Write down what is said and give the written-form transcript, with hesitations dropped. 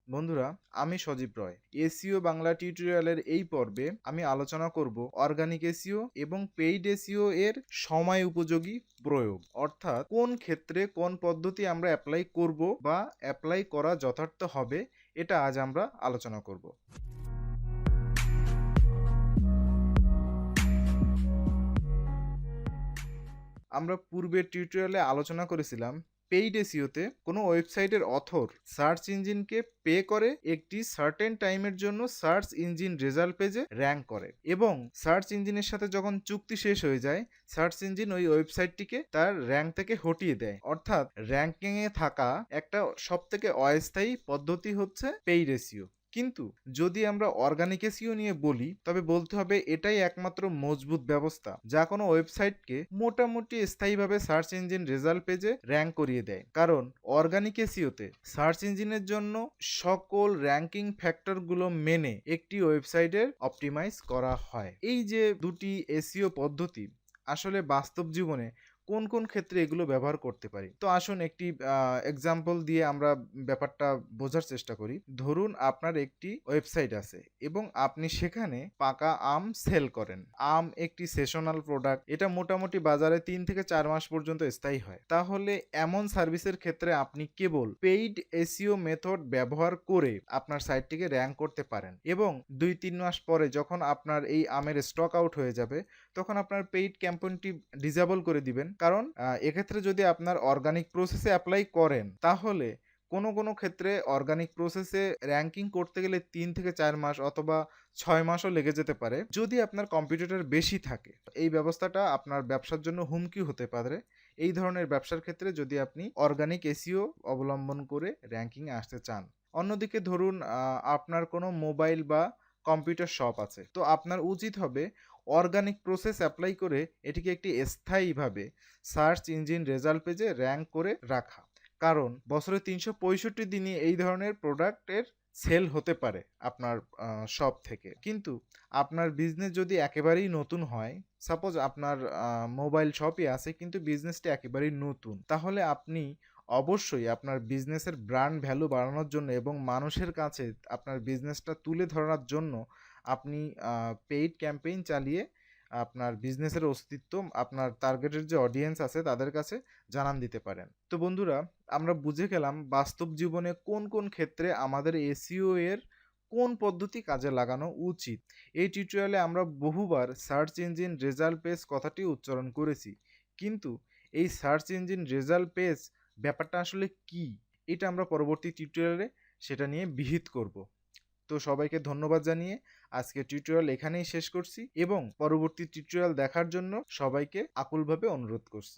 বন্ধুরা, আমি সজীব রয়। এসইও বাংলা টিউটোরিয়ালের এই পর্বে আমি আলোচনা করব অর্গানিক এসইও এবং পেইড এসইও এর সময় উপযোগী প্রয়োগ, অর্থাৎ কোন ক্ষেত্রে কোন পদ্ধতি আমরা অ্যাপ্লাই করব বা অ্যাপ্লাই করা যথার্থ হবে, এটা আজ আমরা আলোচনা করব। আমরা পূর্বের টিউটোরিয়ালে আলোচনা করেছিলাম পেইড এসইওতে কোনো ওয়েবসাইটের অথর সার্চ ইঞ্জিনকে পে করে একটি সার্টেন টাইমের জন্য সার্চ ইঞ্জিন রেজাল্ট পেজে র্যাঙ্ক করে, এবং সার্চ ইঞ্জিনের সাথে যখন চুক্তি শেষ হয়ে যায় সার্চ ইঞ্জিন ওই ওয়েবসাইটটিকে তার র্যাঙ্ক থেকে হটিয়ে দেয়। অর্থাৎ র্যাঙ্কিংয়ে থাকা একটা সবথেকে অস্থায়ী পদ্ধতি হচ্ছে পেইড এসইও। কিন্তু যদি আমরা অর্গানিক এসইও নিয়ে বলি, তবে বলতে হবে এটাই একমাত্র মজবুত ব্যবস্থা যা কোনো ওয়েবসাইটকে মোটামুটি স্থায়ীভাবে সার্চ ইঞ্জিন রেজাল্ট পেজে র্যাঙ্ক করিয়ে দেয়। কারণ অর্গানিক এসইওতে সার্চ ইঞ্জিনের জন্য সকল র্যাঙ্কিং ফ্যাক্টরগুলো মেনে একটি ওয়েবসাইটের অপটিমাইজ করা হয়। এই যে দুটি এসইও পদ্ধতি আসলে বাস্তব জীবনে কোন কোন ক্ষেত্রে এগুলো ব্যবহার করতে পারি, তো আসুন একটি এক্সাম্পল দিয়ে আমরা ব্যাপারটা বোঝার চেষ্টা করি। ধরুন আপনার একটি ওয়েবসাইট আছে এবং আপনি সেখানে পাকা আম সেল করেন। আম একটি সেশনাল প্রোডাক্ট, এটা মোটামুটি বাজারে 3 থেকে 4 মাস পর্যন্ত স্থায়ী হয়। তাহলে এমন সার্ভিসের ক্ষেত্রে আপনি কেবল পেইড এসইও মেথড ব্যবহার করে আপনার সাইটটিকে র্যাঙ্ক করতে পারেন, এবং 2-3 মাস পরে যখন আপনার এই আমের স্টক আউট হয়ে যাবে তখন আপনার পেইড ক্যাম্পেইনটি ডিসেবল করে দিবেন। কারণ এক্ষেত্রে যদি আপনার অর্গানিক প্রসেসে অ্যাপ্লাই করেন তাহলে কোনো ক্ষেত্রে অর্গানিক প্রসেসে র্যাঙ্কিং করতে গেলে 3 থেকে 4 মাস অথবা 6 মাসও লেগে যেতে পারে যদি আপনার কম্পিটিটর বেশি থাকে। এই ব্যবস্থাটা আপনার ব্যবসার জন্য হুমকি হতে পারে এই ধরনের ব্যবসার ক্ষেত্রে যদি আপনি অর্গানিক এসইও অবলম্বন করে র্যাঙ্কিংয়ে আসতে চান। অন্যদিকে ধরুন আপনার কোনো মোবাইল বা কম্পিউটার শপ আছে, তো আপনার উচিত হবে অর্গানিক প্রসেস অ্যাপ্লাই করে এটিকে একটি স্থায়ীভাবে সার্চ ইঞ্জিন রেজাল্ট পেজে র্যাঙ্ক করে রাখা। কারণ বছরে 365 দিনই এই ধরনের প্রোডাক্টের সেল হতে পারে আপনার শপ থেকে। কিন্তু আপনার বিজনেস যদি একেবারেই নতুন হয়, সাপোজ আপনার মোবাইল শপই আছে কিন্তু বিজনেসটা একেবারেই নতুন, তাহলে আপনি অবশ্যই আপনার বিজনেসের ব্র্যান্ড ভ্যালু বাড়ানোর জন্য এবং মানুষের কাছে আপনার বিজনেসটা তুলে ধরার জন্য আপনি পেইড ক্যাম্পেইন চালিয়ে আপনার বিজনেসের অস্তিত্ব আপনার টার্গেটের যে অডিয়েন্স আছে তাদের কাছে জানান দিতে পারেন। তো বন্ধুরা, আমরা বুঝে গেলাম বাস্তব জীবনে কোন কোন ক্ষেত্রে আমাদের এসইও এর কোন পদ্ধতি কাজে লাগানো উচিত। এই টিউটোরিয়ালে আমরা বহুবার সার্চ ইঞ্জিন রেজাল্ট পেজ কথাটি উচ্চারণ করেছি, কিন্তু এই সার্চ ইঞ্জিন রেজাল্ট পেজ ব্যাপারটা আসলে কি, এটা আমরা পরবর্তী টিউটোরিয়ালে সেটা নিয়ে বিহিত করব। তো সবাইকে ধন্যবাদ জানিয়ে আজকে টিউটোরিয়াল এখানেই শেষ করছি এবং পরবর্তী টিউটোরিয়াল দেখার জন্য সবাইকে আকুলভাবে অনুরোধ করছি।